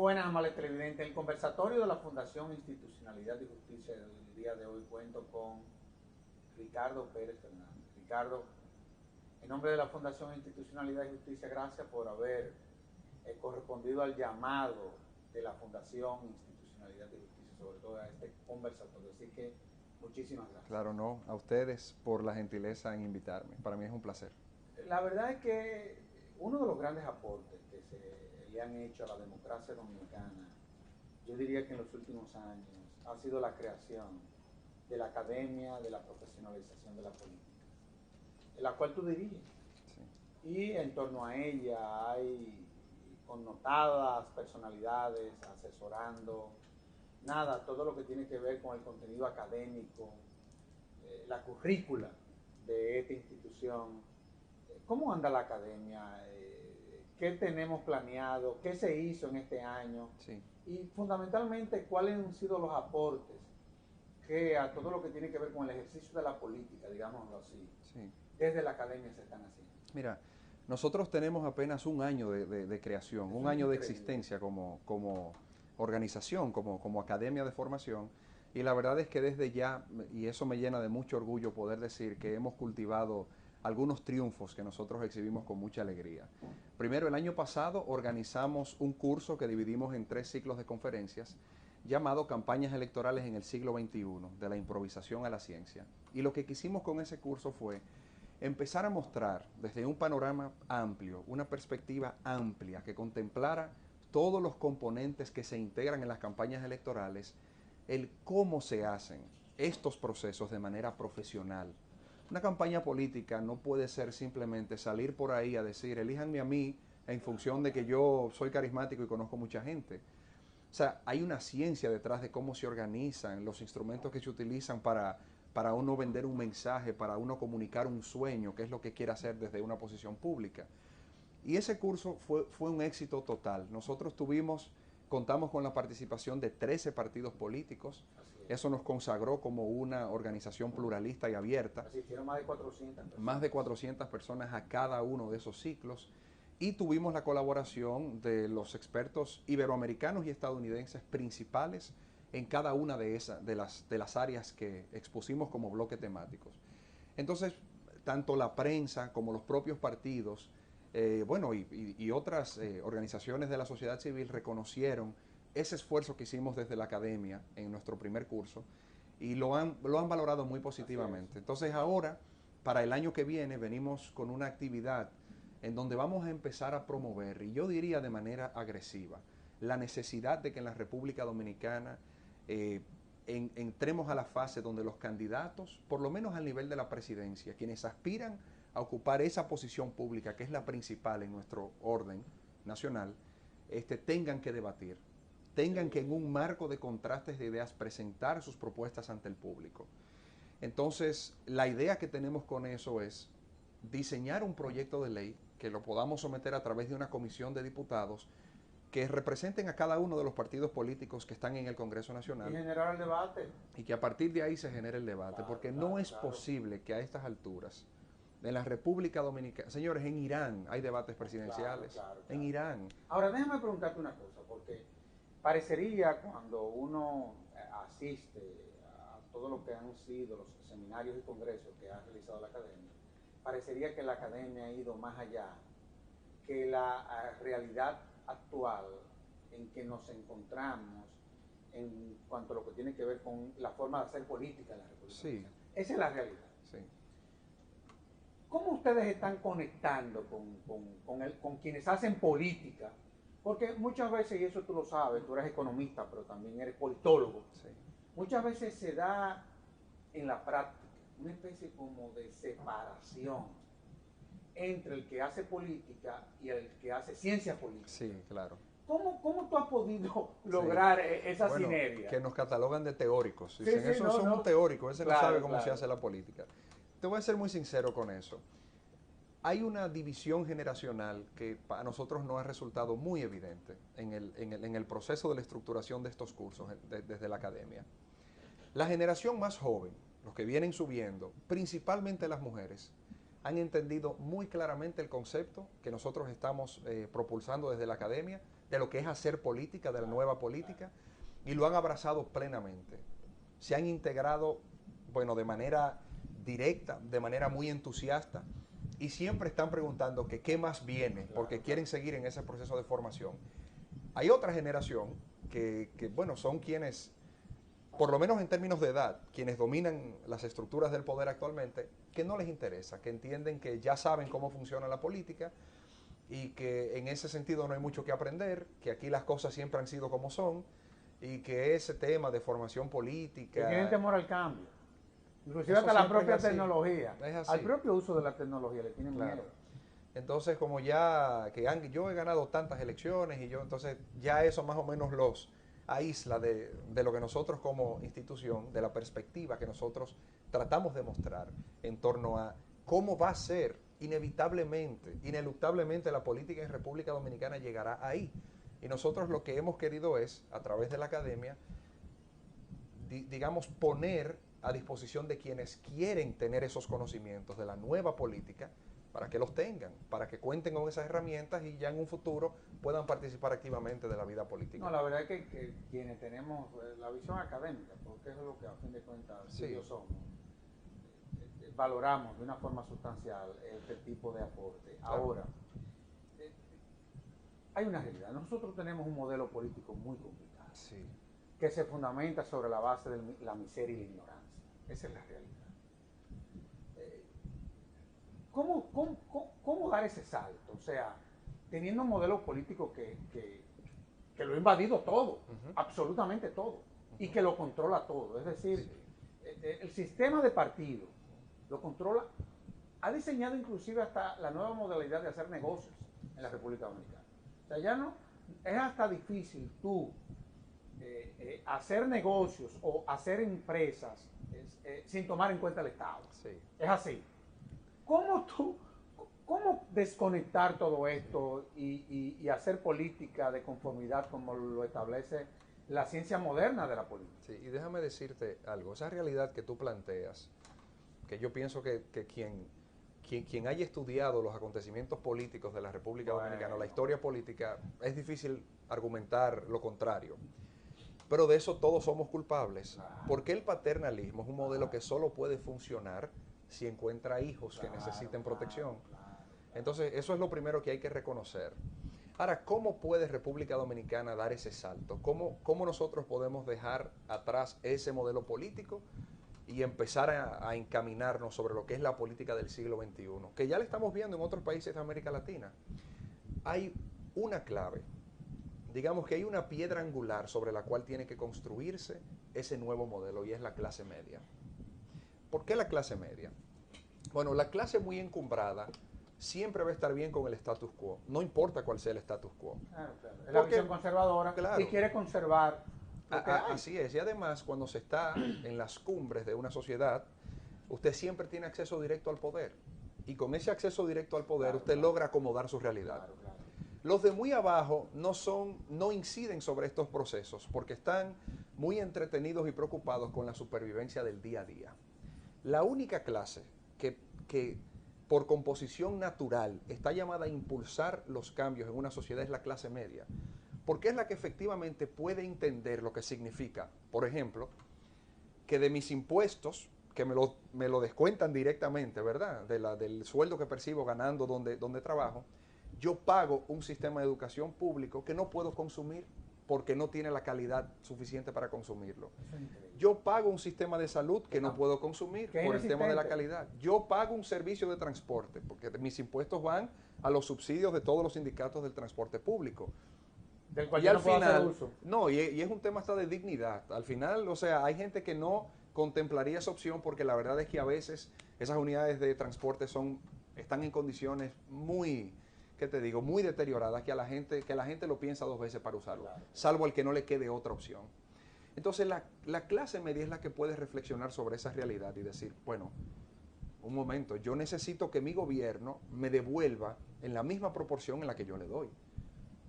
buenas, amables televidentes. El conversatorio de la Fundación Institucionalidad y Justicia del día de hoy cuento con Ricardo Pérez Fernández. Ricardo, en nombre de la Fundación Institucionalidad y Justicia, gracias por haber correspondido al llamado de la Fundación Institucionalidad y Justicia, sobre todo a este conversatorio. Así que muchísimas gracias. Claro, no, a ustedes por la gentileza en invitarme. Para mí es un placer. La verdad es que uno de los grandes aportes que se le han hecho a la democracia dominicana, yo diría que en los últimos años, ha sido la creación de la Academia de la Profesionalización de la Política, en la cual tú diriges. Sí. Y en torno a ella hay connotadas personalidades asesorando, nada, todo lo que tiene que ver con el contenido académico, la currícula de esta institución. ¿Cómo anda la academia? ¿Qué tenemos planeado? ¿Qué se hizo en este año? Sí. Y fundamentalmente, ¿cuáles han sido los aportes que a todo lo que tiene que ver con el ejercicio de la política, digámoslo así, Sí. desde la academia se están haciendo? Mira, nosotros tenemos apenas un año de creación, Eso un es año de increíble. existencia como organización, como academia de formación. Y la verdad es que desde ya, y eso me llena de mucho orgullo poder decir que hemos cultivado algunos triunfos que nosotros exhibimos con mucha alegría. Primero, el año pasado organizamos un curso que dividimos en 3 ciclos de conferencias llamado Campañas Electorales en el siglo XXI, de la improvisación a la ciencia. Y lo que quisimos con ese curso fue empezar a mostrar desde un panorama amplio, una perspectiva amplia que contemplara todos los componentes que se integran en las campañas electorales, el cómo se hacen estos procesos de manera profesional. Una campaña política no puede ser simplemente salir por ahí a decir, elíjanme a mí en función de que yo soy carismático y conozco mucha gente. O sea, hay una ciencia detrás de cómo se organizan, los instrumentos que se utilizan para uno vender un mensaje, para uno comunicar un sueño, que es lo que quiere hacer desde una posición pública. Y ese curso fue un éxito total. Nosotros contamos con la participación de 13 partidos políticos. Eso nos consagró como una organización pluralista y abierta. Asistieron más de 400 personas. Más de 400 personas a cada uno de esos ciclos. Y tuvimos la colaboración de los expertos iberoamericanos y estadounidenses principales en cada una de las áreas que expusimos como bloques temáticos. Entonces, tanto la prensa como los propios partidos, y otras organizaciones de la sociedad civil reconocieron ese esfuerzo que hicimos desde la academia en nuestro primer curso y lo han valorado muy positivamente. Entonces ahora, para el año que viene, venimos con una actividad en donde vamos a empezar a promover, y yo diría de manera agresiva, la necesidad de que en la República Dominicana entremos a la fase donde los candidatos, por lo menos al nivel de la presidencia, quienes aspiran a ocupar esa posición pública, que es la principal en nuestro orden nacional, tengan que debatir, tengan que en un marco de contrastes de ideas presentar sus propuestas ante el público. Entonces, la idea que tenemos con eso es diseñar un proyecto de ley que lo podamos someter a través de una comisión de diputados que representen a cada uno de los partidos políticos que están en el Congreso Nacional. Y generar el debate. Y que a partir de ahí se genere el debate, Claro, porque claro, no es claro. posible que a estas alturas, en la República Dominicana, señores, en Irán hay debates presidenciales, Claro. en Irán. Ahora déjame preguntarte una cosa, porque parecería cuando uno asiste a todo lo que han sido los seminarios y congresos que ha realizado la academia, parecería que la academia ha ido más allá que la realidad actual en que nos encontramos en cuanto a lo que tiene que ver con la forma de hacer política en la República Dominicana. Esa es la realidad. Sí. ¿Cómo ustedes están conectando con quienes hacen política? Porque muchas veces, y eso tú lo sabes, tú eres economista, pero también eres politólogo, Sí. muchas veces se da en la práctica una especie como de separación entre el que hace política y el que hace ciencia política. Sí, claro. ¿Cómo tú has podido lograr esa sinergia? Que nos catalogan de teóricos. Sí, Dicen, sí, eso son un teórico, ese no sabe cómo se hace la política. Te voy a ser muy sincero con eso. Hay una división generacional que para nosotros no ha resultado muy evidente en el proceso de la estructuración de estos cursos desde la academia. La generación más joven, los que vienen subiendo, principalmente las mujeres, han entendido muy claramente el concepto que nosotros estamos propulsando desde la academia de lo que es hacer política, de la nueva política, y lo han abrazado plenamente. Se han integrado, bueno, de manera directa, de manera muy entusiasta, y siempre están preguntando que qué más viene, porque quieren seguir en ese proceso de formación. Hay otra generación bueno, son quienes, por lo menos en términos de edad, quienes dominan las estructuras del poder actualmente, que no les interesa, que entienden que ya saben cómo funciona la política y que en ese sentido no hay mucho que aprender, que aquí las cosas siempre han sido como son y que ese tema de formación política... Que tienen temor al cambio. Inclusive Eso hasta la siempre propia es así. tecnología. Es así. Al propio uso de la tecnología le tienen Claro. miedo. Entonces, como ya yo he ganado tantas elecciones y entonces ya eso más o menos los aísla de lo que nosotros como institución, de la perspectiva que nosotros tratamos de mostrar en torno a cómo va a ser ineluctablemente la política en República Dominicana llegará ahí. Y nosotros lo que hemos querido es, a través de la academia, digamos, poner a disposición de quienes quieren tener esos conocimientos de la nueva política, para que los tengan, para que cuenten con esas herramientas y ya en un futuro puedan participar activamente de la vida política. No, la verdad es que quienes tenemos la visión académica, porque eso es lo que a fin de cuentas Sí. ellos somos, valoramos de una forma sustancial este tipo de aporte. Claro. Ahora, hay una realidad. Nosotros tenemos un modelo político muy complicado, Sí. que se fundamenta sobre la base de la miseria y la ignorancia. Esa es la realidad. ¿Cómo dar ese salto? O sea, teniendo un modelo político que lo ha invadido todo, absolutamente todo, y que lo controla todo. Es decir, el sistema de partidos lo controla, ha diseñado inclusive hasta la nueva modalidad de hacer negocios en la República Dominicana. O sea, ya no, es hasta difícil tú hacer negocios o hacer empresas sin tomar en cuenta el Estado. Sí. Es así. ¿Cómo desconectar todo esto y hacer política de conformidad como lo establece la ciencia moderna de la política? Sí, y déjame decirte algo, esa realidad que tú planteas, que yo pienso que quien haya estudiado los acontecimientos políticos de la República Dominicana, la historia política, es difícil argumentar lo contrario. Pero de eso todos somos culpables, porque el paternalismo es un modelo que solo puede funcionar si encuentra hijos que necesiten protección. Entonces, eso es lo primero que hay que reconocer. Ahora, ¿cómo puede República Dominicana dar ese salto? ¿Cómo nosotros podemos dejar atrás ese modelo político y empezar a encaminarnos sobre lo que es la política del siglo XXI? Que ya lo estamos viendo en otros países de América Latina. Hay una clave. Digamos que hay una piedra angular sobre la cual tiene que construirse ese nuevo modelo y es la clase media. ¿Por qué la clase media? Bueno, la clase muy encumbrada siempre va a estar bien con el status quo, no importa cuál sea el status quo. Claro. Es la visión conservadora, claro, y quiere conservar lo que hay. Así es, y además cuando se está en las cumbres de una sociedad, usted siempre tiene acceso directo al poder. Y con ese acceso directo al poder, usted logra acomodar su realidad. Los de muy abajo no inciden sobre estos procesos porque están muy entretenidos y preocupados con la supervivencia del día a día. La única clase que por composición natural está llamada a impulsar los cambios en una sociedad es la clase media, porque es la que efectivamente puede entender lo que significa, por ejemplo, que de mis impuestos, que me lo descuentan directamente, ¿verdad? Del sueldo que percibo ganando donde trabajo, yo pago un sistema de educación público que no puedo consumir porque no tiene la calidad suficiente para consumirlo. Yo pago un sistema de salud que no puedo consumir por el tema de la calidad. Yo pago un servicio de transporte porque mis impuestos van a los subsidios de todos los sindicatos del transporte público. Del cual y al no puedo final, hacer uso. No, y es un tema hasta de dignidad. Al final, o sea, hay gente que no contemplaría esa opción porque la verdad es que a veces esas unidades de transporte están en condiciones muy, ¿qué te digo?, muy deterioradas, que la gente lo piensa dos veces para usarlo, salvo al que no le quede otra opción. Entonces la clase media es la que puede reflexionar sobre esa realidad y decir, bueno, un momento, yo necesito que mi gobierno me devuelva en la misma proporción en la que yo le doy.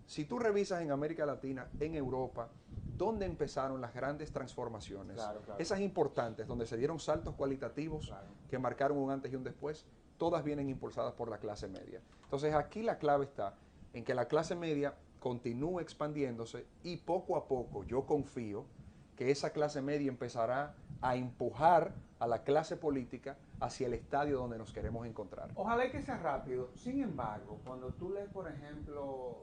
Si tú revisas en América Latina, en Europa, ¿dónde empezaron las grandes transformaciones? Claro. Esas importantes, donde se dieron saltos cualitativos que marcaron un antes y un después, todas vienen impulsadas por la clase media. Entonces aquí la clave está en que la clase media continúe expandiéndose y poco a poco yo confío que esa clase media empezará a empujar a la clase política hacia el estadio donde nos queremos encontrar. Ojalá que sea rápido. Sin embargo, cuando tú lees, por ejemplo,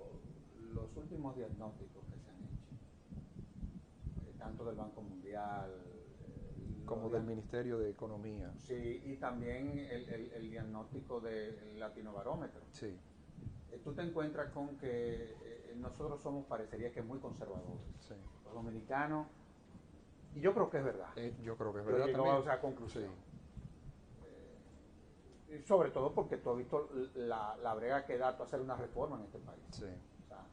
los últimos diagnósticos que se han hecho, tanto del Banco Mundial, como del Ministerio de Economía. Sí, y también el diagnóstico del Latinobarómetro. Sí. Tú te encuentras con que nosotros somos, parecería que muy conservadores. Sí. Los dominicanos, y yo creo que es verdad. Yo creo que es verdad también. A esa conclusión. Sí. Sobre todo porque tú has visto la brega que da tú hacer una reforma en este país. Sí. O sea,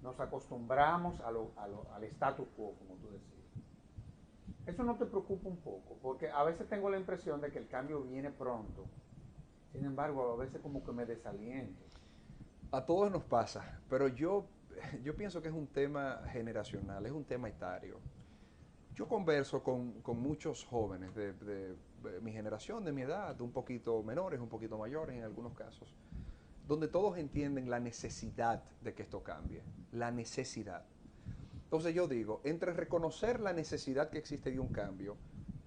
nos acostumbramos al status quo, como tú decías. Eso no te preocupa un poco, porque a veces tengo la impresión de que el cambio viene pronto. Sin embargo, a veces como que me desaliento. A todos nos pasa, pero yo pienso que es un tema generacional, es un tema etario. Yo converso con muchos jóvenes de mi generación, de mi edad, un poquito menores, un poquito mayores en algunos casos, donde todos entienden la necesidad de que esto cambie, la necesidad. Entonces yo digo, entre reconocer la necesidad que existe de un cambio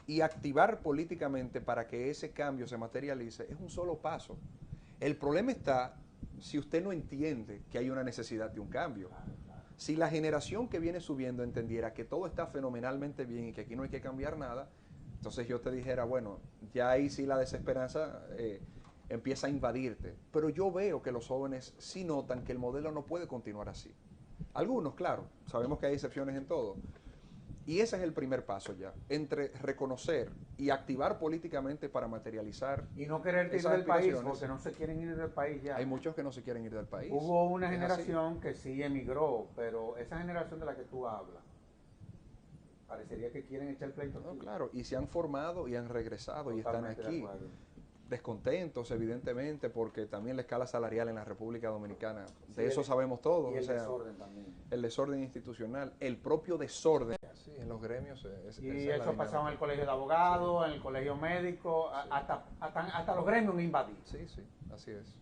y activar políticamente para que ese cambio se materialice, es un solo paso. El problema está si usted no entiende que hay una necesidad de un cambio. Si la generación que viene subiendo entendiera que todo está fenomenalmente bien y que aquí no hay que cambiar nada, entonces yo te dijera, bueno, ya ahí sí la desesperanza empieza a invadirte. Pero yo veo que los jóvenes sí notan que el modelo no puede continuar así. Algunos, claro, sabemos que hay excepciones en todo. Y ese es el primer paso ya, entre reconocer y activar políticamente para materializar. Y no querer ir del país, porque no se quieren ir del país ya. Hay muchos que no se quieren ir del país. Hubo una generación que sí emigró, pero esa generación de la que tú hablas, parecería que quieren echar el pleito. No, claro, y se han formado y han regresado. Totalmente y están aquí. Descontentos, evidentemente, porque también la escala salarial en la República Dominicana, de eso sabemos todos. Y el desorden también. El desorden institucional, el propio desorden. Sí, en los gremios. Y eso ha pasado en el colegio de abogados, en el colegio médico, sí. hasta los gremios invadidos. Sí, sí, así es.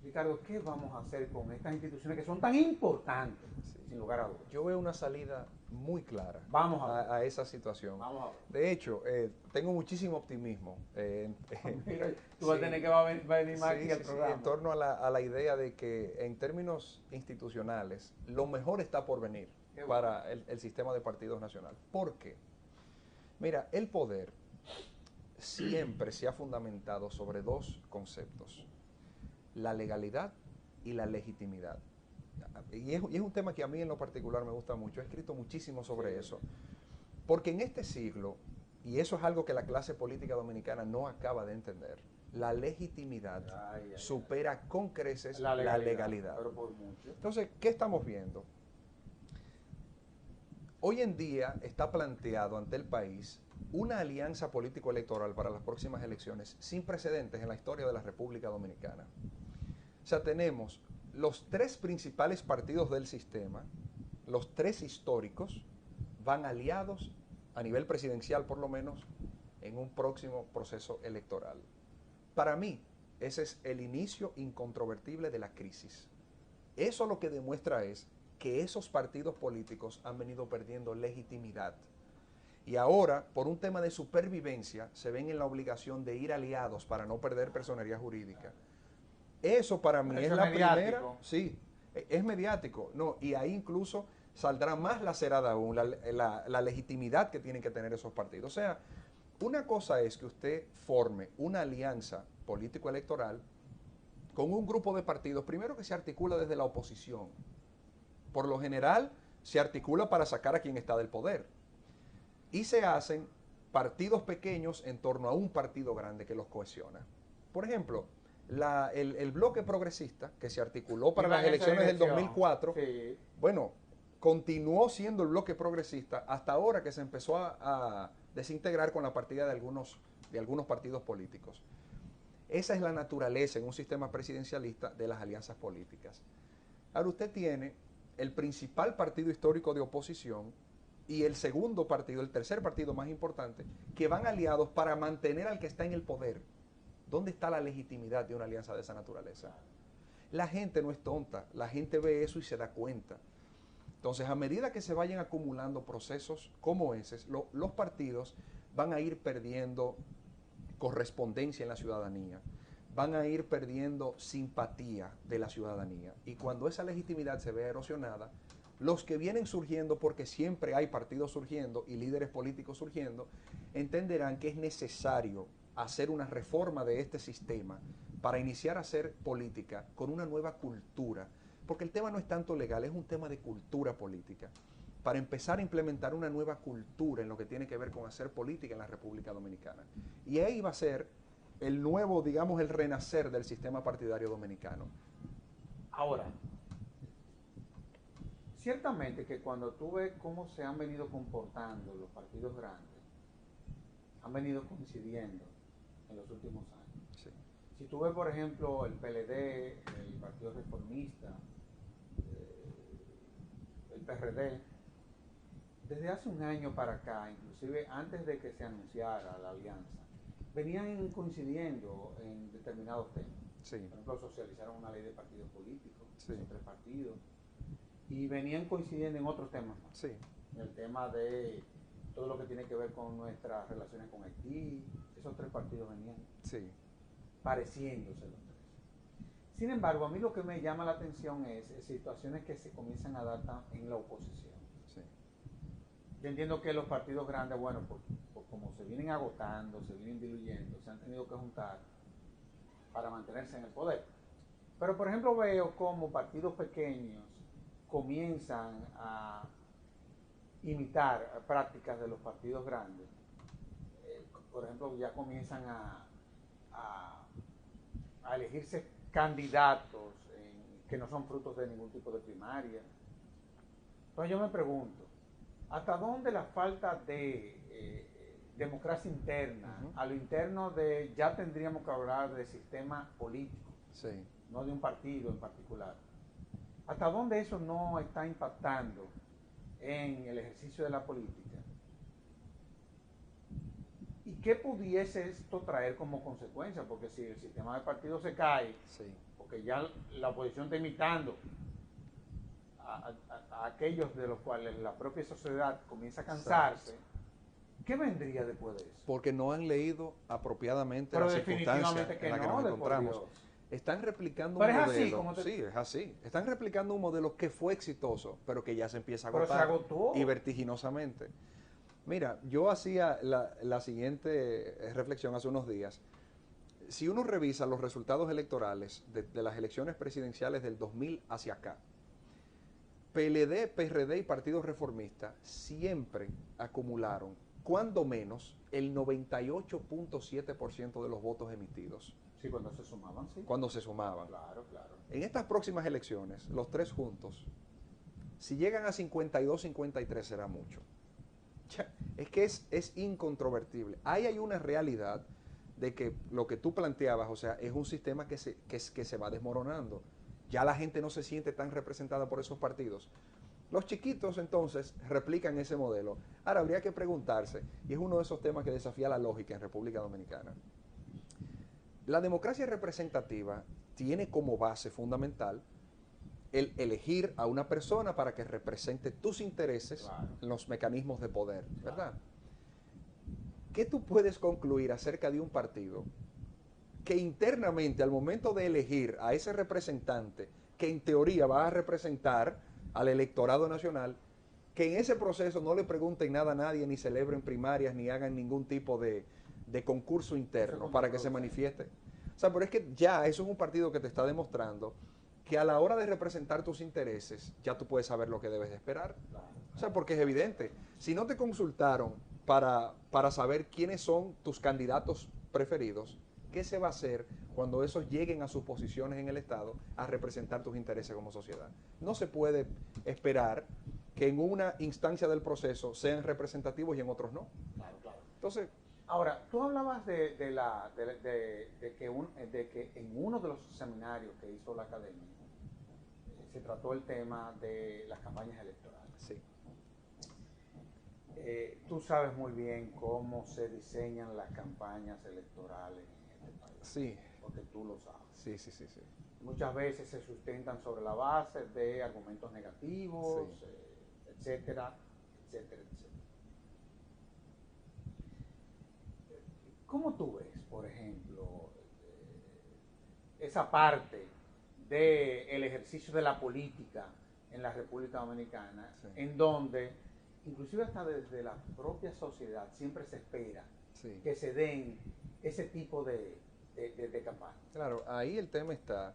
Ricardo, ¿qué vamos a hacer con estas instituciones que son tan importantes? Sí. Sin lugar a dudas. Yo veo una salida muy clara a esa situación. Vamos a ver. De hecho, tengo muchísimo optimismo. Mira, tú vas a tener que venir más aquí al programa. En torno a la idea de que en términos institucionales, lo mejor está por venir para el sistema de partidos nacional. ¿Por qué? Mira, el poder siempre se ha fundamentado sobre dos conceptos: la legalidad y la legitimidad. Y es un tema que a mí en lo particular me gusta mucho. He escrito muchísimo sobre eso. Porque en este siglo, y eso es algo que la clase política dominicana no acaba de entender, la legitimidad supera con creces la legalidad. Pero por mucho. Entonces, ¿qué estamos viendo? Hoy en día está planteado ante el país una alianza político-electoral para las próximas elecciones sin precedentes en la historia de la República Dominicana. O sea, tenemos los tres principales partidos del sistema, los tres históricos, van aliados a nivel presidencial por lo menos en un próximo proceso electoral. Para mí, ese es el inicio incontrovertible de la crisis. Eso lo que demuestra es que esos partidos políticos han venido perdiendo legitimidad. Y ahora, por un tema de supervivencia, se ven en la obligación de ir aliados para no perder personería jurídica. Eso para mí es la primera. Sí, es mediático. No, y ahí incluso saldrá más lacerada aún la legitimidad que tienen que tener esos partidos. O sea, una cosa es que usted forme una alianza político-electoral con un grupo de partidos, primero que se articula desde la oposición. Por lo general, se articula para sacar a quien está del poder. Y se hacen partidos pequeños en torno a un partido grande que los cohesiona. Por ejemplo, el bloque progresista, que se articuló para las elecciones del 2004, sí. Bueno, continuó siendo el bloque progresista hasta ahora que se empezó a desintegrar con la partida de algunos partidos políticos. Esa es la naturaleza en un sistema presidencialista de las alianzas políticas. Ahora usted tiene el principal partido histórico de oposición y el segundo partido, el tercer partido más importante, que van aliados para mantener al que está en el poder. ¿Dónde está la legitimidad de una alianza de esa naturaleza? La gente no es tonta, la gente ve eso y se da cuenta. Entonces, a medida que se vayan acumulando procesos como ese, los partidos van a ir perdiendo correspondencia en la ciudadanía, van a ir perdiendo simpatía de la ciudadanía. Y cuando esa legitimidad se vea erosionada, los que vienen surgiendo, porque siempre hay partidos surgiendo y líderes políticos surgiendo, entenderán que es necesario hacer una reforma de este sistema para iniciar a hacer política con una nueva cultura. Porque el tema no es tanto legal, es un tema de cultura política. Para empezar a implementar una nueva cultura en lo que tiene que ver con hacer política en la República Dominicana. Y ahí va a ser el nuevo, digamos, el renacer del sistema partidario dominicano. Ahora, ciertamente que cuando tú ves cómo se han venido comportando los partidos grandes, han venido coincidiendo en los últimos años. Sí. Si tú ves, por ejemplo, el PLD, el Partido Reformista, el PRD, desde hace un año para acá, inclusive antes de que se anunciara la alianza, venían coincidiendo en determinados temas. Sí. Por ejemplo, socializaron una ley de partidos políticos, Sí. esos 3 partidos, y venían coincidiendo en otros temas más. Sí. En el tema de todo lo que tiene que ver con nuestras relaciones con Haití, esos 3 partidos venían Sí. pareciéndose los 3. Sin embargo, a mí lo que me llama la atención es situaciones que se comienzan a dar en la oposición. Sí. Yo entiendo que los partidos grandes, bueno, por como se vienen agotando, se vienen diluyendo, se han tenido que juntar para mantenerse en el poder. Pero, por ejemplo, veo como partidos pequeños comienzan a imitar prácticas de los partidos grandes. Por ejemplo, ya comienzan a elegirse candidatos que no son frutos de ningún tipo de primaria. Entonces yo me pregunto, ¿hasta dónde la falta de democracia interna, a lo interno de ya tendríamos que hablar de sistema político, Sí. no de un partido en particular? ¿Hasta dónde eso no está impactando en el ejercicio de la política? ¿Y qué pudiese esto traer como consecuencia? Porque si el sistema de partidos se cae, Sí. porque ya la oposición está imitando a aquellos de los cuales la propia sociedad comienza a cansarse, ¿qué vendría después de eso? Porque no han leído apropiadamente Pero las circunstancias en las que nos encontramos. Dios. Están replicando pero un es modelo. así, como Sí, es así. Están replicando un modelo que fue exitoso, pero que ya se empieza a pero se agotar. agotó. Y vertiginosamente. Mira, yo hacía la siguiente reflexión hace unos días. Si uno revisa los resultados electorales de las elecciones presidenciales del 2000 hacia acá, PLD, PRD y Partido Reformista siempre acumularon, cuando menos, el 98.7% de los votos emitidos. Sí, cuando se sumaban, sí. Cuando se sumaban. Claro, claro. En estas próximas elecciones, los 3 juntos, si llegan a 52, 53 será mucho. Es que es incontrovertible. Ahí hay una realidad de que lo que tú planteabas, o sea, es un sistema que se va desmoronando. Ya la gente no se siente tan representada por esos partidos. Los chiquitos entonces replican ese modelo. Ahora habría que preguntarse, y es uno de esos temas que desafía la lógica en República Dominicana. La democracia representativa tiene como base fundamental el elegir a una persona para que represente tus intereses en los mecanismos de poder, ¿verdad? ¿Qué tú puedes concluir acerca de un partido que internamente al momento de elegir a ese representante que en teoría va a representar al electorado nacional, que en ese proceso no le pregunten nada a nadie, ni celebren primarias, ni hagan ningún tipo de concurso interno para que se manifieste? O sea, pero es que ya eso es un partido que te está demostrando que a la hora de representar tus intereses, ya tú puedes saber lo que debes de esperar. O sea, porque es evidente. Si no te consultaron para saber quiénes son tus candidatos preferidos, ¿qué se va a hacer cuando esos lleguen a sus posiciones en el Estado a representar tus intereses como sociedad? No se puede esperar que en una instancia del proceso sean representativos y en otros no. Claro, claro. Entonces, ahora, tú hablabas de que en uno de los seminarios que hizo la academia se trató el tema de las campañas electorales. Sí. Tú sabes muy bien cómo se diseñan las campañas electorales en este país. Sí. Porque tú lo sabes. Sí, sí, sí, sí. Muchas veces se sustentan sobre la base de argumentos negativos, Sí. etcétera, etcétera, etcétera. ¿Cómo tú ves, por ejemplo, esa parte del ejercicio de la política en la República Dominicana, Sí. en donde, inclusive hasta desde la propia sociedad, siempre se espera Sí. que se den ese tipo de campañas? Claro, ahí el tema está,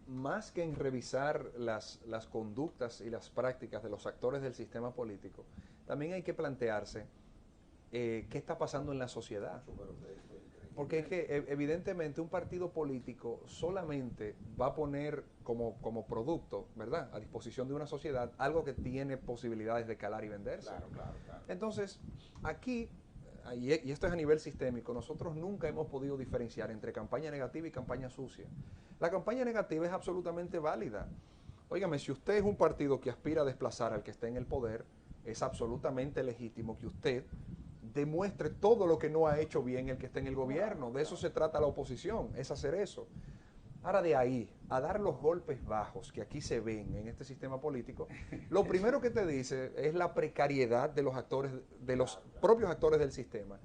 más que en revisar las conductas y las prácticas de los actores del sistema político, también hay que plantearse qué está pasando en la sociedad. Porque es que evidentemente un partido político solamente va a poner como producto, ¿verdad?, a disposición de una sociedad algo que tiene posibilidades de calar y venderse. Claro, claro, claro. Entonces, aquí, y esto es a nivel sistémico, nosotros nunca hemos podido diferenciar entre campaña negativa y campaña sucia. La campaña negativa es absolutamente válida. Óigame, si usted es un partido que aspira a desplazar al que esté en el poder, es absolutamente legítimo que usted demuestre todo lo que no ha hecho bien el que esté en el gobierno. De eso se trata la oposición, es hacer eso. Ahora, de ahí a dar los golpes bajos que aquí se ven en este sistema político, lo primero que te dice es la precariedad de los actores, de los propios actores del sistema.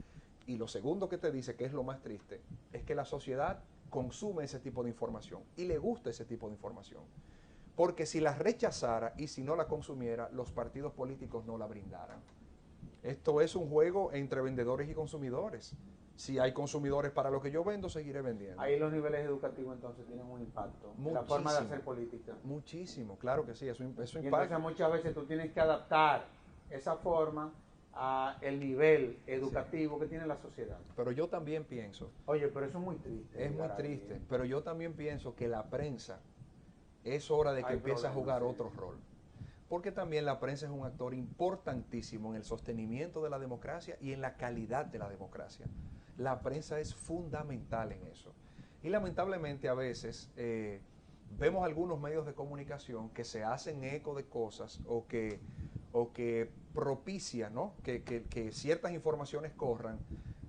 Y lo segundo que te dice, que es lo más triste, es que la sociedad consume ese tipo de información y le gusta ese tipo de información. Porque si la rechazara y si no la consumiera, los partidos políticos no la brindaran. Esto es un juego entre vendedores y consumidores. Si hay consumidores para lo que yo vendo, seguiré vendiendo. Ahí los niveles educativos entonces tienen un impacto en la forma de hacer política. Muchísimo, claro que sí, eso Y impacta. entonces muchas veces tú tienes que adaptar esa forma a el nivel educativo que tiene la sociedad. Pero yo también pienso, Oye, pero eso es muy triste. es muy triste, pero yo también pienso que la prensa es hora de que empiece a jugar otro rol. Porque también la prensa es un actor importantísimo en el sostenimiento de la democracia y en la calidad de la democracia. La prensa es fundamental en eso. Y lamentablemente a veces vemos algunos medios de comunicación que se hacen eco de cosas o que propician, ¿no?, que ciertas informaciones corran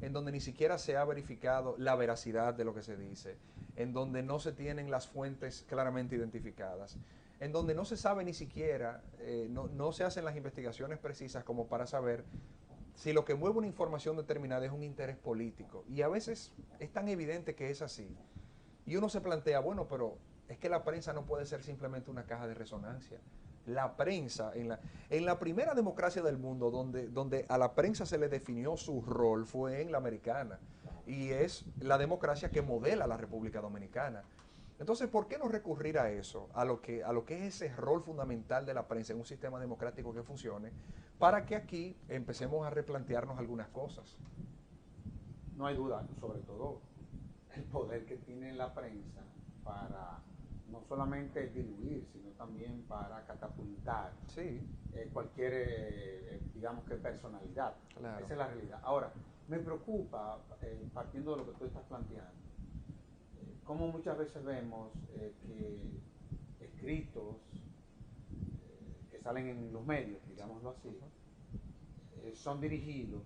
en donde ni siquiera se ha verificado la veracidad de lo que se dice, en donde no se tienen las fuentes claramente identificadas, en donde no se sabe ni siquiera, no se hacen las investigaciones precisas como para saber si lo que mueve una información determinada es un interés político. Y a veces es tan evidente que es así. Y uno se plantea, bueno, pero es que la prensa no puede ser simplemente una caja de resonancia. La prensa, en la primera democracia del mundo, donde a la prensa se le definió su rol, fue en la americana. Y es la democracia que modela la República Dominicana. Entonces, ¿por qué no recurrir a eso, a lo que es ese rol fundamental de la prensa en un sistema democrático que funcione, para que aquí empecemos a replantearnos algunas cosas? No hay duda, sobre todo el poder que tiene la prensa para no solamente diluir, sino también para catapultar Sí, cualquier, digamos que personalidad. claro. Esa es la realidad. Ahora, me preocupa, partiendo de lo que tú estás planteando, como muchas veces vemos que escritos que salen en los medios, digámoslo así, son dirigidos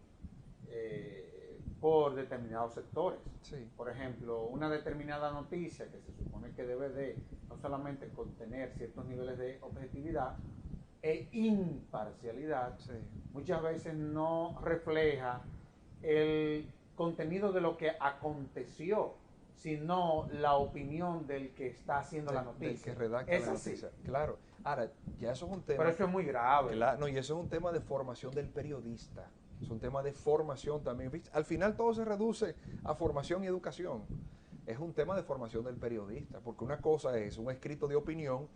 por determinados sectores. Sí. Por ejemplo, una determinada noticia que se supone que debe de no solamente contener ciertos niveles de objetividad e imparcialidad, Sí. muchas veces no refleja el contenido de lo que aconteció, sino la opinión del que está haciendo la noticia. Del que redacta es la así. noticia. Claro. Ahora, ya eso es un tema. Pero eso es muy grave. Claro, no, y eso es un tema de formación del periodista. Es un tema de formación también. ¿Viste? Al final todo se reduce a formación y educación. Es un tema de formación del periodista, porque una cosa es un escrito de opinión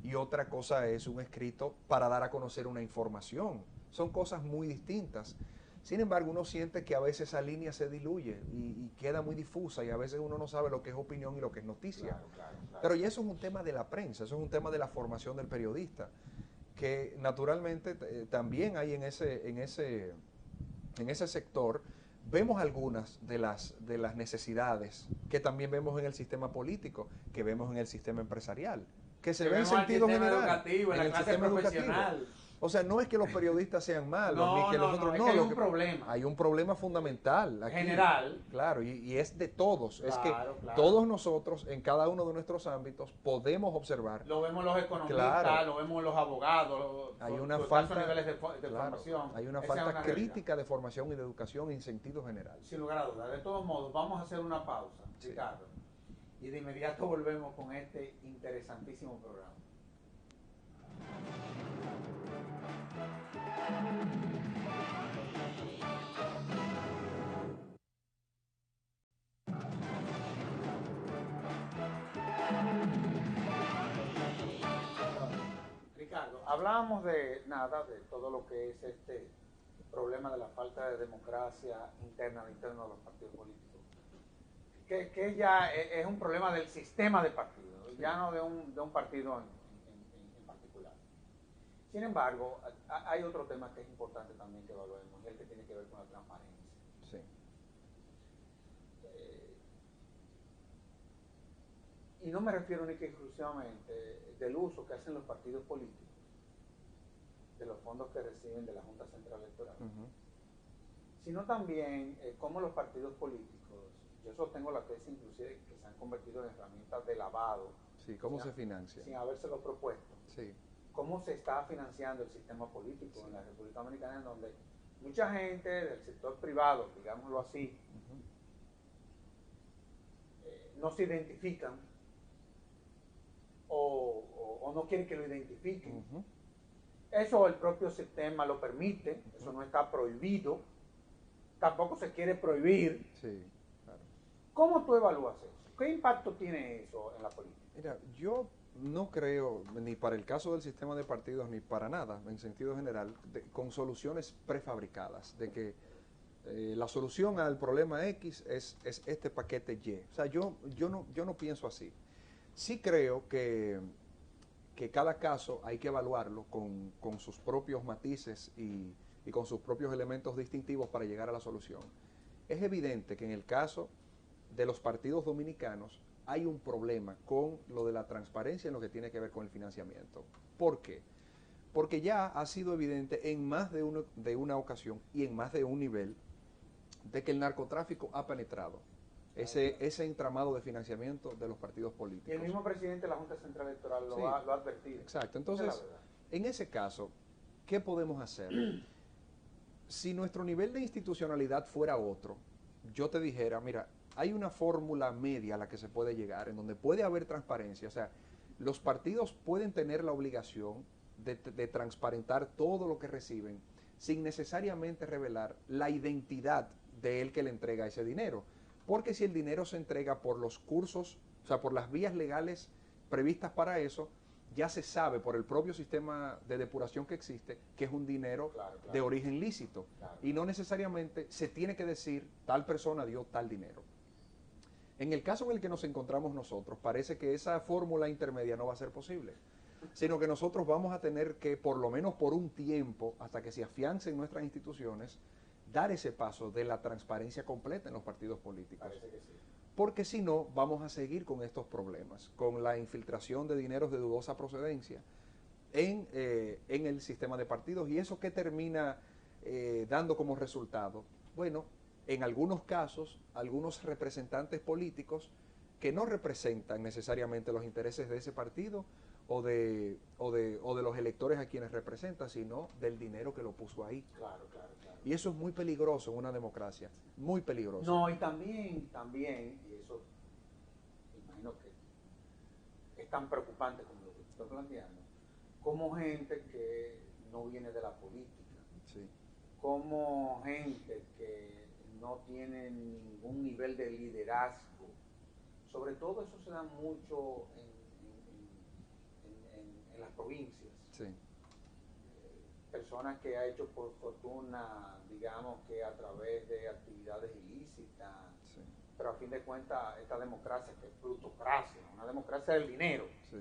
y otra cosa es un escrito para dar a conocer una información. Son cosas muy distintas. Sin embargo, uno siente que a veces esa línea se diluye y queda muy difusa y a veces uno no sabe lo que es opinión y lo que es noticia. Claro. Pero y eso es un tema de la prensa, eso es un tema de la formación del periodista, que naturalmente también hay en ese sector. Vemos algunas de las necesidades que también vemos en el sistema político, que vemos en el sistema empresarial, que se ve en sentido general, educativo, en la clase profesional. O sea, no es que los periodistas sean malos, ni que los otros es no. que hay un problema. Hay un problema fundamental aquí. General. Claro, y es de todos. Es que Claro. todos nosotros, en cada uno de nuestros ámbitos, podemos observar. Lo vemos los economistas, Claro. lo vemos los abogados, Hay los una altos falta, niveles de claro, formación. hay una Esa es falta realidad. crítica de formación y de educación en sentido general. Sin lugar a dudas. De todos modos, vamos a hacer una pausa, Sí. Ricardo, y de inmediato volvemos con este interesantísimo programa. Ricardo, hablábamos de todo lo que es este problema de la falta de democracia interna al interno de los partidos políticos, que ya es un problema del sistema de partidos, ya no de un partido en particular. Sin embargo, hay otro tema que es importante también que evaluemos, y el que tiene que ver con la transparencia. Sí. Y no me refiero única y exclusivamente del uso que hacen los partidos políticos de los fondos que reciben de la Junta Central Electoral, sino también cómo los partidos políticos, yo sostengo la tesis inclusive que se han convertido en herramientas de lavado. Sí, ¿cómo se financia? Sin habérselo propuesto. Sí. Cómo se está financiando el sistema político en la República Dominicana, en donde mucha gente del sector privado, digámoslo así, no se identifican o no quieren que lo identifiquen. Eso el propio sistema lo permite, eso no está prohibido, tampoco se quiere prohibir. Sí, claro. ¿Cómo tú evalúas eso? ¿Qué impacto tiene eso en la política? Mira, yo no creo, ni para el caso del sistema de partidos, ni para nada, en sentido general, con soluciones prefabricadas, de que la solución al problema X es este paquete Y. O sea, yo no pienso así. Sí creo que cada caso hay que evaluarlo con sus propios matices y con sus propios elementos distintivos para llegar a la solución. Es evidente que en el caso de los partidos dominicanos hay un problema con lo de la transparencia en lo que tiene que ver con el financiamiento. ¿Por qué? Porque ya ha sido evidente en más de una ocasión y en más de un nivel de que el narcotráfico ha penetrado ese entramado de financiamiento de los partidos políticos. Y el mismo presidente de la Junta Central Electoral lo ha advertido. Exacto. Entonces, en ese caso, ¿qué podemos hacer? Si nuestro nivel de institucionalidad fuera otro, yo te dijera, mira, hay una fórmula media a la que se puede llegar, en donde puede haber transparencia. O sea, los partidos pueden tener la obligación de transparentar todo lo que reciben sin necesariamente revelar la identidad de él que le entrega ese dinero. Porque si el dinero se entrega por los cursos, o sea, por las vías legales previstas para eso, ya se sabe por el propio sistema de depuración que existe que es un dinero de origen lícito. Y no necesariamente se tiene que decir tal persona dio tal dinero. En el caso en el que nos encontramos nosotros, parece que esa fórmula intermedia no va a ser posible, sino que nosotros vamos a tener que, por lo menos por un tiempo, hasta que se afiancen nuestras instituciones, dar ese paso de la transparencia completa en los partidos políticos. Parece que sí. Porque si no, vamos a seguir con estos problemas, con la infiltración de dineros de dudosa procedencia en el sistema de partidos. ¿Y eso qué termina dando como resultado? Bueno, en algunos casos, algunos representantes políticos que no representan necesariamente los intereses de ese partido o de los electores a quienes representa, sino del dinero que lo puso ahí. Claro. Y eso es muy peligroso en una democracia, muy peligroso. No, y también, y eso imagino que es tan preocupante como lo que estoy planteando, como gente que no viene de la política, sí, como gente que no tiene ningún nivel de liderazgo. Sobre todo eso se da mucho en las provincias. sí. Personas que ha hecho por fortuna, digamos que a través de actividades ilícitas, Sí. pero a fin de cuentas esta democracia que es plutocracia, una democracia del dinero, Sí.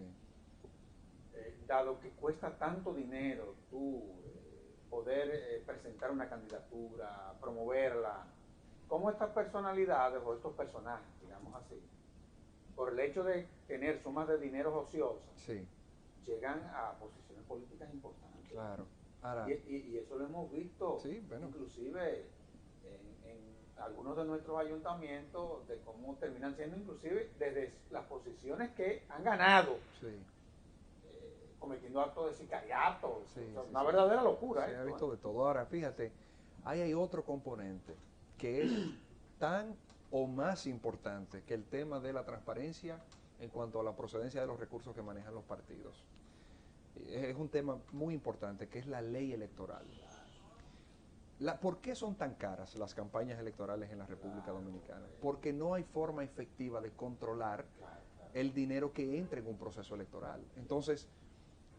Dado que cuesta tanto dinero tú poder presentar una candidatura, promoverla, como estas personalidades o estos personajes, digamos así, por el hecho de tener sumas de dinero ociosas, Sí. llegan a posiciones políticas importantes. Claro. Ahora, Y eso lo hemos visto, sí, bueno, inclusive en algunos de nuestros ayuntamientos, de cómo terminan siendo, inclusive desde las posiciones que han ganado, sí, cometiendo actos de sicariato, sí, o sea, sí, una sí. verdadera locura Se ha esto, ¿eh? visto de todo. Ahora, fíjate, ahí hay otro componente que es tan o más importante que el tema de la transparencia en cuanto a la procedencia de los recursos que manejan los partidos. Es un tema muy importante, que es la ley electoral. ¿Por qué son tan caras las campañas electorales en la República Dominicana? Porque no hay forma efectiva de controlar el dinero que entra en un proceso electoral. Entonces,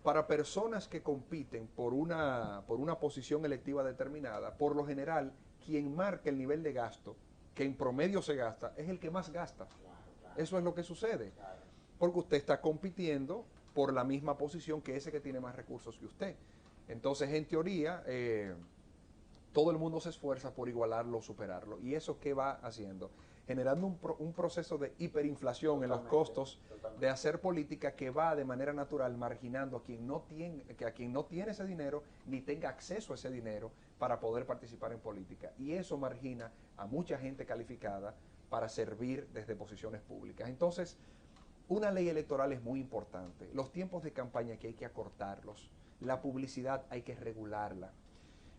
para personas que compiten por una posición electiva determinada, por lo general, quien marca el nivel de gasto, que en promedio se gasta, es el que más gasta. Eso es lo que sucede. Porque usted está compitiendo por la misma posición que ese que tiene más recursos que usted. Entonces, en teoría, todo el mundo se esfuerza por igualarlo o superarlo. ¿Y eso qué va haciendo? Generando un proceso de hiperinflación en los costos de hacer política que va de manera natural marginando a quien no tiene ese dinero ni tenga acceso a ese dinero para poder participar en política. Y eso margina a mucha gente calificada para servir desde posiciones públicas. Entonces, una ley electoral es muy importante. Los tiempos de campaña que hay que acortarlos. La publicidad hay que regularla.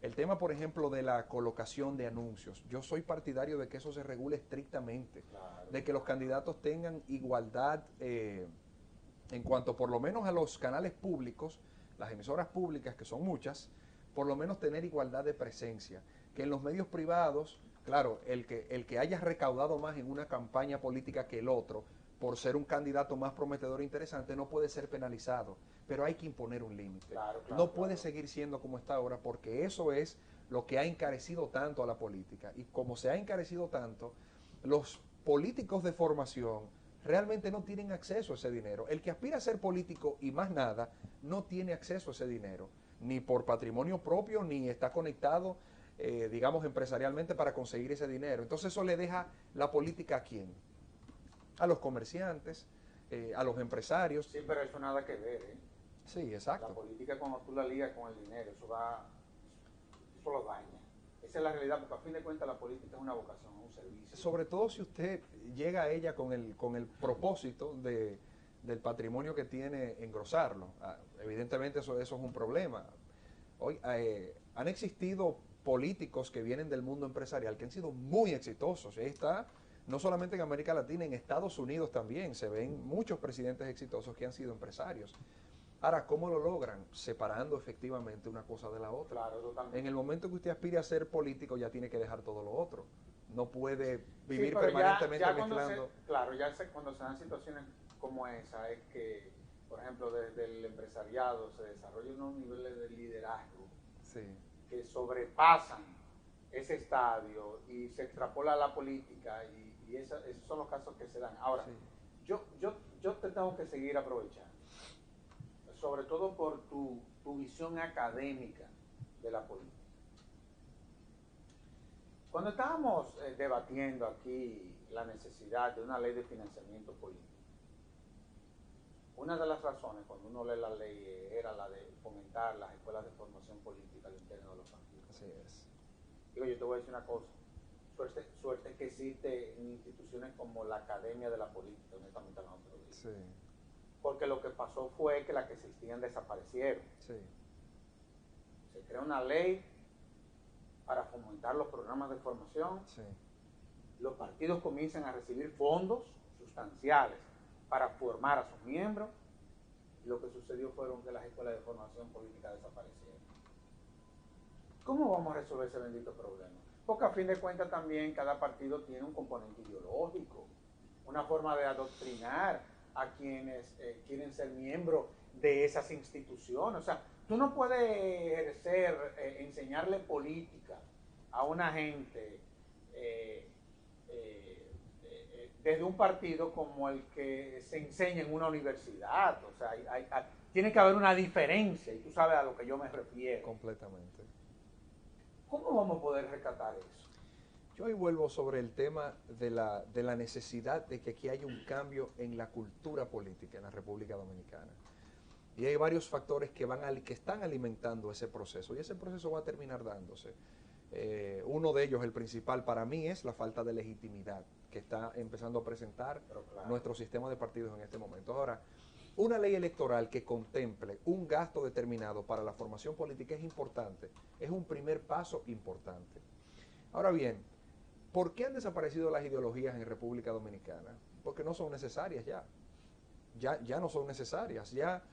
El tema, por ejemplo, de la colocación de anuncios. Yo soy partidario de que eso se regule estrictamente, de que los candidatos tengan igualdad en cuanto por lo menos a los canales públicos, las emisoras públicas, que son muchas, por lo menos tener igualdad de presencia. Que en los medios privados, claro, el que haya recaudado más en una campaña política que el otro, por ser un candidato más prometedor e interesante, no puede ser penalizado. Pero hay que imponer un límite. No puede seguir siendo como está ahora, porque eso es lo que ha encarecido tanto a la política. Y como se ha encarecido tanto, los políticos de formación realmente no tienen acceso a ese dinero. El que aspira a ser político y más nada, no tiene acceso a ese dinero, ni por patrimonio propio, ni está conectado, digamos, empresarialmente para conseguir ese dinero. Entonces eso le deja la política a quién? A los comerciantes, a los empresarios. Sí, pero eso nada que ver, ¿eh? Sí, La exacto. política cuando tú la ligas con el dinero, eso lo daña. Esa es la realidad, porque a fin de cuentas la política es una vocación, es un servicio. Sobre todo si usted llega a ella con el propósito del patrimonio que tiene engrosarlo. Evidentemente eso es un problema. Hoy han existido políticos que vienen del mundo empresarial que han sido muy exitosos. Ahí está, no solamente en América Latina, en Estados Unidos también se ven muchos presidentes exitosos que han sido empresarios. Ahora, ¿cómo lo logran? Separando efectivamente una cosa de la otra. Claro, totalmente. En el momento que usted aspire a ser político, ya tiene que dejar todo lo otro. No puede vivir Sí, pero permanentemente ya cuando mezclando. claro, cuando se dan situaciones como esa, es que, por ejemplo, desde el empresariado se desarrollan unos niveles de liderazgo Sí, que sobrepasan ese estadio y se extrapola a la política y esos son los casos que se dan. Ahora, sí. yo te tengo que seguir aprovechando, sobre todo por tu visión académica de la política. Cuando estábamos debatiendo aquí la necesidad de una ley de financiamiento político, una de las razones cuando uno lee la ley era la de fomentar las escuelas de formación política al interno de los partidos. Así es. Digo, yo te voy a decir una cosa, suerte que existe en instituciones como la Academia de la Política, honestamente hablando te lo digo. Sí, Porque lo que pasó fue que las que existían desaparecieron. sí. Se crea una ley para fomentar los programas de formación. Sí. Los partidos comienzan a recibir fondos sustanciales para formar a sus miembros. Y lo que sucedió fueron que las escuelas de formación política desaparecieron. ¿Cómo vamos a resolver ese bendito problema? Porque a fin de cuentas también cada partido tiene un componente ideológico, una forma de adoctrinar a quienes quieren ser miembros de esas instituciones. O sea, tú no puedes ejercer, enseñarle política a una gente desde un partido como el que se enseña en una universidad. O sea, tiene que haber una diferencia y tú sabes a lo que yo me refiero. Completamente. ¿Cómo vamos a poder rescatar eso? Yo hoy vuelvo sobre el tema de la necesidad de que aquí haya un cambio en la cultura política en la República Dominicana. Y hay varios factores que están alimentando ese proceso y ese proceso va a terminar dándose. Uno de ellos, el principal para mí, es la falta de legitimidad que está empezando a presentar nuestro sistema de partidos en este momento. Ahora, una ley electoral que contemple un gasto determinado para la formación política es importante, es un primer paso importante. Ahora bien, ¿por qué han desaparecido las ideologías en República Dominicana? Porque no son necesarias ya no son necesarias, ya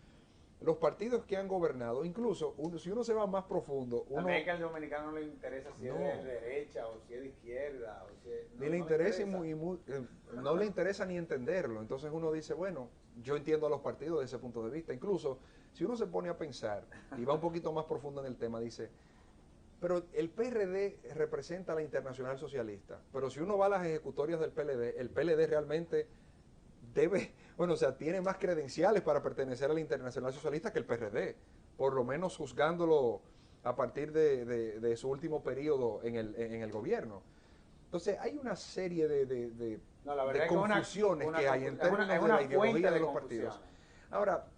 los partidos que han gobernado, incluso si uno se va más profundo, también que al dominicano no le interesa si es de derecha o si es de izquierda, o si es, ni le interesa no le interesa ni entenderlo. Entonces uno dice, bueno, yo entiendo a los partidos desde ese punto de vista. Incluso si uno se pone a pensar y va un poquito más profundo en el tema, dice, pero el PRD representa a la Internacional Socialista, pero si uno va a las ejecutorias del PLD, el PLD realmente tiene más credenciales para pertenecer a la Internacional Socialista que el PRD, por lo menos juzgándolo a partir de su último periodo en el gobierno. Entonces hay una serie de confusiones que hay en términos de la ideología de los partidos. Ahora,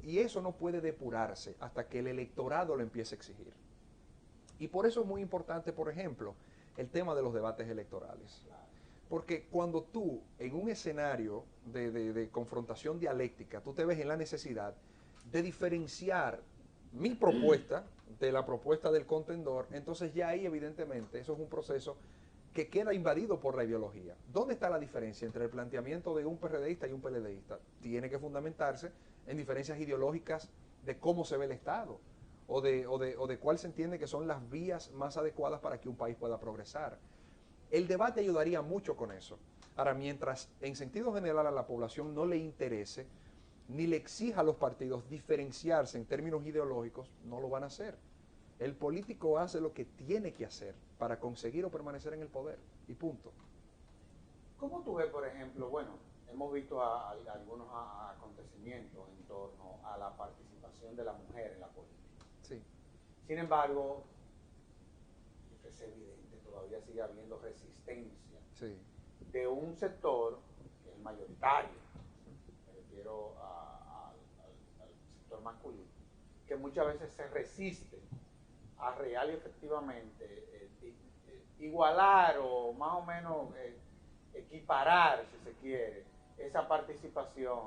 y eso no puede depurarse hasta que el electorado lo empiece a exigir. Y por eso es muy importante, por ejemplo, el tema de los debates electorales. Porque cuando tú, en un escenario de confrontación dialéctica, tú te ves en la necesidad de diferenciar mi propuesta de la propuesta del contendor, entonces ya ahí evidentemente eso es un proceso que queda invadido por la ideología. ¿Dónde está la diferencia entre el planteamiento de un PRDista y un PLDista? Tiene que fundamentarse en diferencias ideológicas de cómo se ve el Estado o de cuál se entiende que son las vías más adecuadas para que un país pueda progresar. El debate ayudaría mucho con eso. Ahora, mientras en sentido general a la población no le interese, ni le exija a los partidos diferenciarse en términos ideológicos, no lo van a hacer. El político hace lo que tiene que hacer para conseguir o permanecer en el poder, y punto. ¿Cómo tú ves, por ejemplo, bueno, hemos visto algunos acontecimientos en torno a la participación de la mujer en la política? Sí. Sin embargo, es evidente, todavía sigue habiendo resistencia de un sector que es mayoritario, me refiero al sector masculino, que muchas veces se resiste a real y efectivamente igualar o más o menos equiparar, si se quiere, esa participación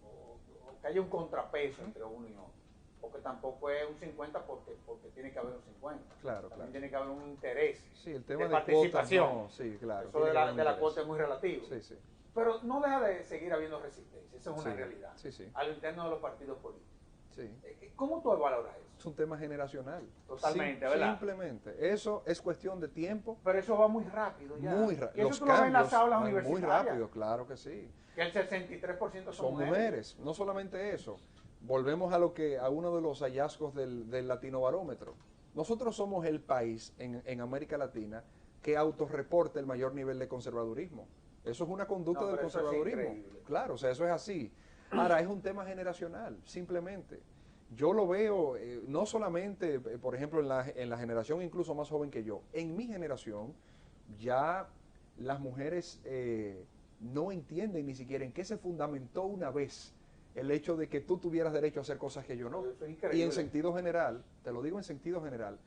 o que haya un contrapeso entre uno y otro. Porque tampoco es un 50 porque tiene que haber un 50. También tiene que haber un interés el tema de participación. Cuotas, no, claro, eso de la cuota es muy relativo. Sí. Pero no deja de seguir habiendo resistencia, esa es una realidad. Sí. A lo interno de los partidos políticos. Sí. ¿Cómo tú valoras eso? Es un tema generacional. Totalmente, ¿verdad? Simplemente. Eso es cuestión de tiempo. Pero eso va muy rápido ya. Muy rápido. Y eso tú lo ves en las aulas muy universitarias. Muy rápido, claro que sí. Que el 63% son mujeres. No solamente eso. Volvemos a uno de los hallazgos del Latino Barómetro. Nosotros somos el país en América Latina que autorreporta el mayor nivel de conservadurismo. Eso es una conducta del conservadurismo. Claro, eso es así. Ahora, es un tema generacional, simplemente. Yo lo veo no solamente, por ejemplo, en la generación incluso más joven que yo. En mi generación, ya las mujeres no entienden ni siquiera en qué se fundamentó una vez el hecho de que tú tuvieras derecho a hacer cosas que yo no. Y en sentido general, te lo digo en sentido general,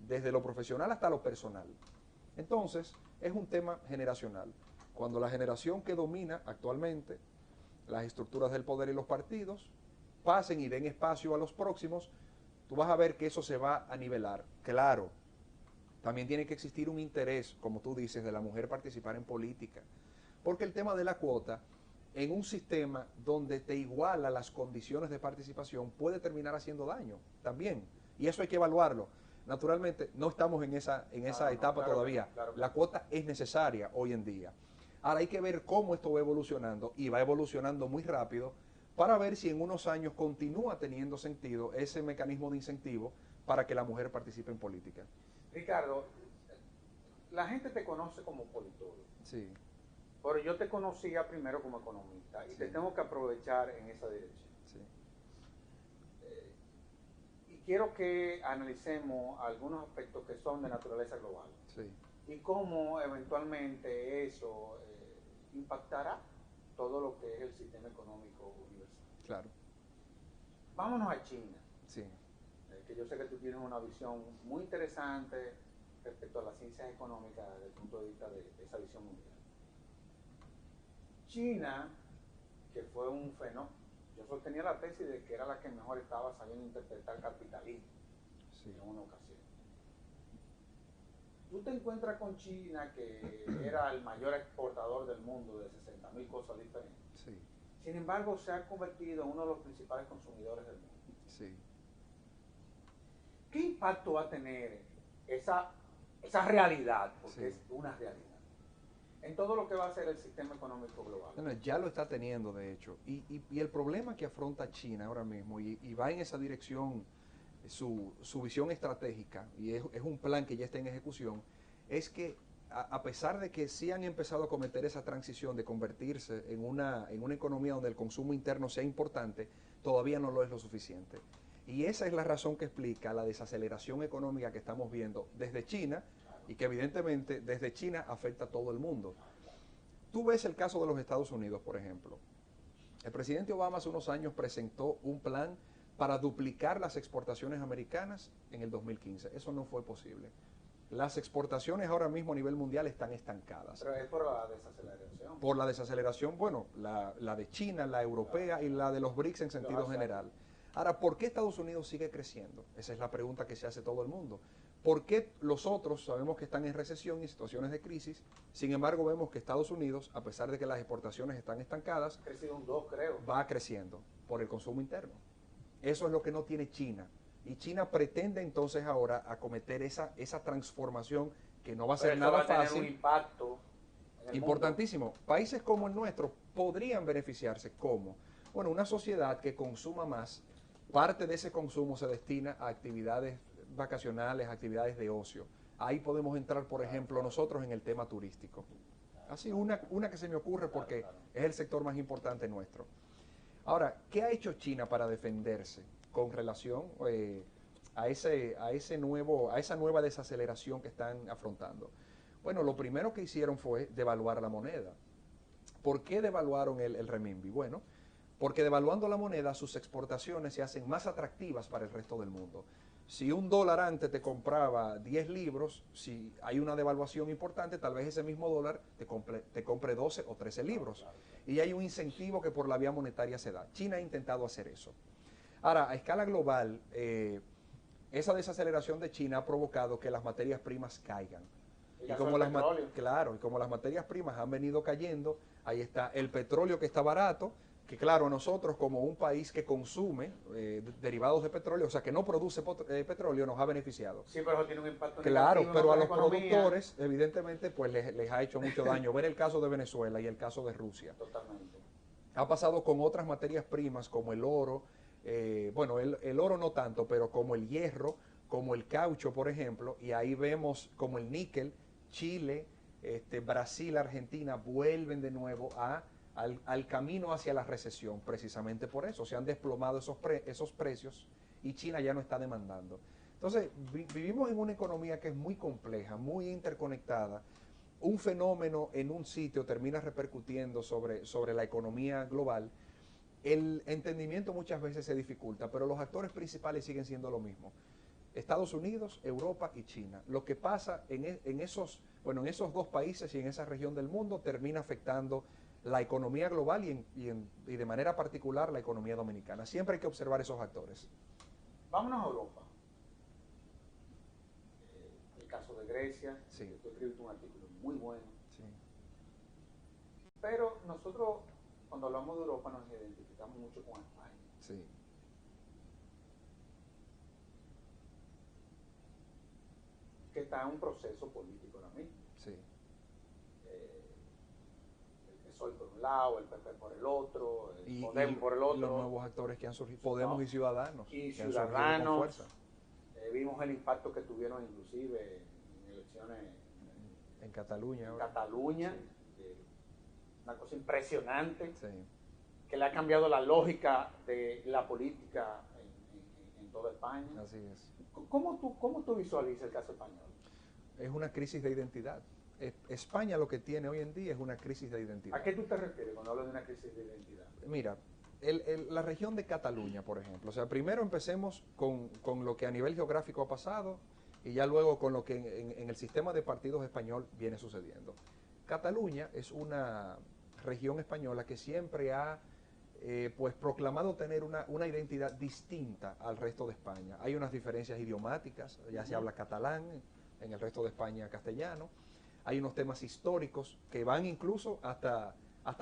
desde lo profesional hasta lo personal. Entonces, es un tema generacional. Cuando la generación que domina actualmente las estructuras del poder y los partidos pasen y den espacio a los próximos, tú vas a ver que eso se va a nivelar. Claro, también tiene que existir un interés, como tú dices, de la mujer participar en política. Porque el tema de la cuota, en un sistema donde te iguala las condiciones de participación, puede terminar haciendo daño también. Y eso hay que evaluarlo. Naturalmente, no estamos en esa etapa todavía. La cuota es necesaria hoy en día. Ahora hay que ver cómo esto va evolucionando, y va evolucionando muy rápido, para ver si en unos años continúa teniendo sentido ese mecanismo de incentivo para que la mujer participe en política. Ricardo, la gente te conoce como politólogo. Sí. Pero yo te conocía primero como economista y te tengo que aprovechar en esa dirección. Sí. Y quiero que analicemos algunos aspectos que son de naturaleza global. Sí. Y cómo eventualmente eso impactará todo lo que es el sistema económico universal. Claro. Vámonos a China, Sí, que yo sé que tú tienes una visión muy interesante respecto a las ciencias económicas desde el punto de vista de esa visión mundial. China, que fue un fenómeno, yo sostenía la tesis de que era la que mejor estaba sabiendo interpretar capitalismo sí, en una ocasión. Tú te encuentras con China, que era el mayor exportador del mundo de 60.000 cosas diferentes. sí, Sin embargo, se ha convertido en uno de los principales consumidores del mundo. sí. ¿Qué impacto va a tener esa realidad, porque Sí. es una realidad, en todo lo que va a ser el sistema económico global? Bueno, ya lo está teniendo, de hecho. Y el problema que afronta China ahora mismo, y va en esa dirección su visión estratégica, y es un plan que ya está en ejecución, es que a pesar de que sí han empezado a cometer esa transición de convertirse en una economía donde el consumo interno sea importante, todavía no lo es lo suficiente. Y esa es la razón que explica la desaceleración económica que estamos viendo desde China, y que evidentemente desde China afecta a todo el mundo. Tú ves el caso de los Estados Unidos, por ejemplo. El presidente Obama hace unos años presentó un plan para duplicar las exportaciones americanas en el 2015. Eso no fue posible. Las exportaciones ahora mismo a nivel mundial están estancadas. Pero es por la desaceleración. Por la desaceleración, bueno, la de China, la europea y la de los BRICS en sentido general. Ahora, ¿por qué Estados Unidos sigue creciendo? Esa es la pregunta que se hace todo el mundo. ¿Por qué los otros sabemos que están en recesión y situaciones de crisis? Sin embargo, vemos que Estados Unidos, a pesar de que las exportaciones están estancadas, Ha crecido un 2, creo. va creciendo por el consumo interno. Eso es lo que no tiene China. Y China pretende entonces ahora acometer esa transformación que no va a ser nada va a tener fácil. un impacto en el Importantísimo. mundo. Países como el nuestro podrían beneficiarse. ¿Cómo? Bueno, una sociedad que consuma más, parte de ese consumo se destina a actividades vacacionales, actividades de ocio. Ahí podemos entrar, por ejemplo, nosotros en el tema turístico. Así, una que se me ocurre porque es el sector más importante nuestro. Ahora, ¿qué ha hecho China para defenderse con relación a esa nueva desaceleración que están afrontando? Bueno, lo primero que hicieron fue devaluar la moneda. ¿Por qué devaluaron el renminbi? Bueno, porque devaluando la moneda sus exportaciones se hacen más atractivas para el resto del mundo. Si un dólar antes te compraba 10 libros, si hay una devaluación importante, tal vez ese mismo dólar te compre 12 o 13 libros. Y hay un incentivo que por la vía monetaria se da. China ha intentado hacer eso. Ahora, a escala global, esa desaceleración de China ha provocado que las materias primas caigan. Y como claro, y como las materias primas han venido cayendo, ahí está el petróleo que está barato, que claro, nosotros como un país que consume derivados de petróleo, o sea, que no produce petróleo, nos ha beneficiado. Sí, pero eso tiene un impacto Claro, negativo pero a en los la economía. productores, evidentemente, pues les ha hecho mucho daño. Ver el caso de Venezuela y el caso de Rusia. Totalmente. Ha pasado con otras materias primas como el oro, bueno, el oro no tanto, pero como el hierro, como el caucho, por ejemplo, y ahí vemos como el níquel, Chile, Brasil, Argentina vuelven de nuevo al camino hacia la recesión, precisamente por eso. Se han desplomado esos precios y China ya no está demandando. Entonces, vivimos en una economía que es muy compleja, muy interconectada. Un fenómeno en un sitio termina repercutiendo sobre la economía global. El entendimiento muchas veces se dificulta, pero los actores principales siguen siendo lo mismo. Estados Unidos, Europa y China. Lo que pasa en esos dos países y en esa región del mundo termina afectando la economía global y de manera particular la economía dominicana. Siempre hay que observar esos actores. Vámonos a Europa. El caso de Grecia, sí. Tú escribiste un artículo muy bueno. Sí. Pero nosotros, cuando hablamos de Europa, nos identificamos mucho con España. Sí. Que está en un proceso político ahora mismo. Sí. El PSOE por un lado, el PP por el otro, el Podemos por el otro. Los nuevos actores que han surgido, Podemos y Ciudadanos. Y que Ciudadanos. Han con fuerza. Vimos el impacto que tuvieron inclusive en elecciones en Cataluña. En Cataluña. Sí. Una cosa impresionante. Sí. Que le ha cambiado la lógica de la política en toda España. Así es. ¿Cómo tú visualizas el caso español? Es una crisis de identidad. España lo que tiene hoy en día es una crisis de identidad. ¿A qué tú te refieres cuando hablas de una crisis de identidad? Mira, la región de Cataluña, por ejemplo. O sea, primero empecemos con lo que a nivel geográfico ha pasado y ya luego con lo que en el sistema de partidos español viene sucediendo. Cataluña es una región española que siempre ha pues proclamado tener una identidad distinta al resto de España. Hay unas diferencias idiomáticas, ya se habla catalán, en el resto de España castellano. Hay unos temas históricos que van incluso hasta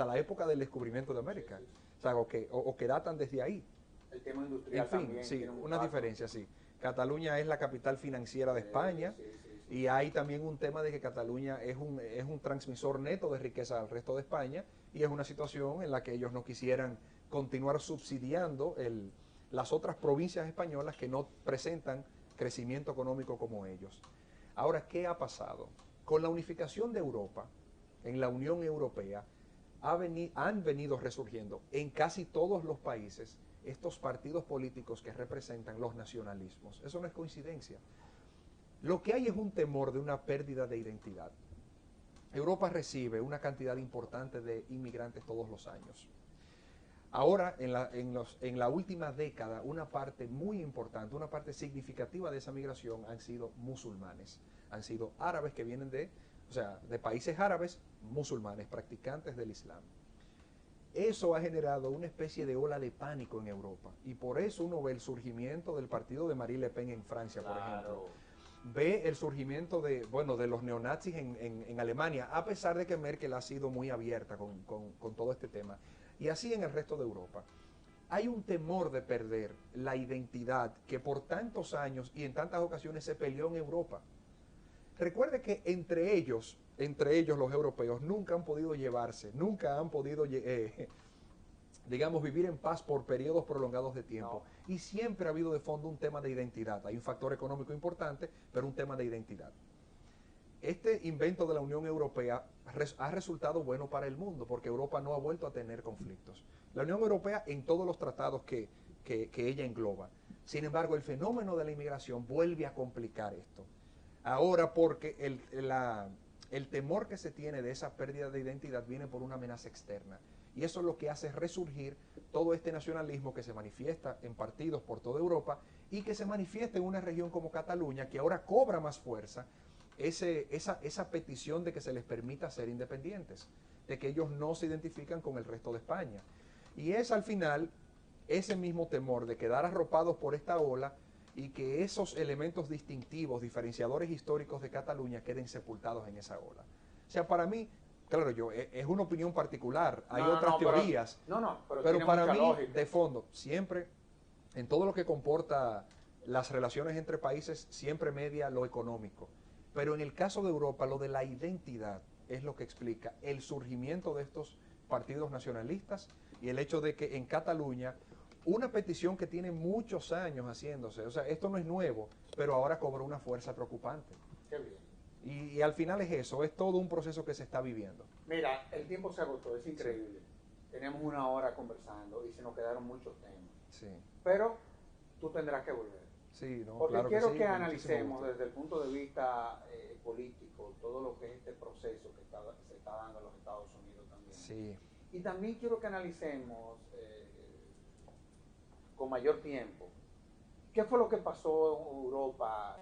la época del descubrimiento de América. Sí, sí, sí. O sea, o que datan desde ahí. El tema industrial En fin, también sí, tiene un una impacto. diferencia, sí. Cataluña es la capital financiera de España Sí, sí, sí. y hay también un tema de que Cataluña es un transmisor neto de riqueza al resto de España y es una situación en la que ellos no quisieran continuar subsidiando las otras provincias españolas que no presentan crecimiento económico como ellos. Ahora, ¿qué ha pasado? Con la unificación de Europa, en la Unión Europea, han venido resurgiendo en casi todos los países estos partidos políticos que representan los nacionalismos. Eso no es coincidencia. Lo que hay es un temor de una pérdida de identidad. Europa recibe una cantidad importante de inmigrantes todos los años. Ahora, en la última década, una parte muy importante, una parte significativa de esa migración han sido musulmanes. Han sido árabes que vienen de países árabes, musulmanes, practicantes del Islam. Eso ha generado una especie de ola de pánico en Europa. Y por eso uno ve el surgimiento del partido de Marine Le Pen en Francia, por ejemplo. Ve el surgimiento de los neonazis en Alemania, a pesar de que Merkel ha sido muy abierta con todo este tema. Y así en el resto de Europa. Hay un temor de perder la identidad que por tantos años y en tantas ocasiones se peleó en Europa. Recuerde que entre ellos los europeos, nunca han podido llevarse, nunca han podido, digamos, vivir en paz por periodos prolongados de tiempo. No. Y siempre ha habido de fondo un tema de identidad. Hay un factor económico importante, pero un tema de identidad. Este invento de la Unión Europea ha resultado bueno para el mundo, porque Europa no ha vuelto a tener conflictos. La Unión Europea en todos los tratados que ella engloba. Sin embargo, el fenómeno de la inmigración vuelve a complicar esto. Ahora porque el temor que se tiene de esa pérdida de identidad viene por una amenaza externa. Y eso es lo que hace resurgir todo este nacionalismo que se manifiesta en partidos por toda Europa y que se manifiesta en una región como Cataluña, que ahora cobra más fuerza esa petición de que se les permita ser independientes, de que ellos no se identifican con el resto de España. Y es al final ese mismo temor de quedar arropados por esta ola y que esos elementos distintivos, diferenciadores históricos de Cataluña queden sepultados en esa ola. O sea, para mí, claro, es una opinión particular, hay otras teorías, pero para mí, lógica. De fondo, siempre, en todo lo que comporta las relaciones entre países, siempre media lo económico. Pero en el caso de Europa, lo de la identidad es lo que explica el surgimiento de estos partidos nacionalistas y el hecho de que en Cataluña una petición que tiene muchos años haciéndose, o sea, esto no es nuevo, pero ahora cobró una fuerza preocupante. Qué bien. Y al final es eso, es todo un proceso que se está viviendo. Mira, el tiempo se agotó, es increíble. Sí. Tenemos una hora conversando y se nos quedaron muchos temas. Sí. Pero tú tendrás que volver. Sí, no, porque claro quiero que, sí, que analicemos desde el punto de vista político todo lo que es este proceso que se está dando en los Estados Unidos también. Sí. Y también quiero que analicemos con mayor tiempo qué fue lo que pasó en Europa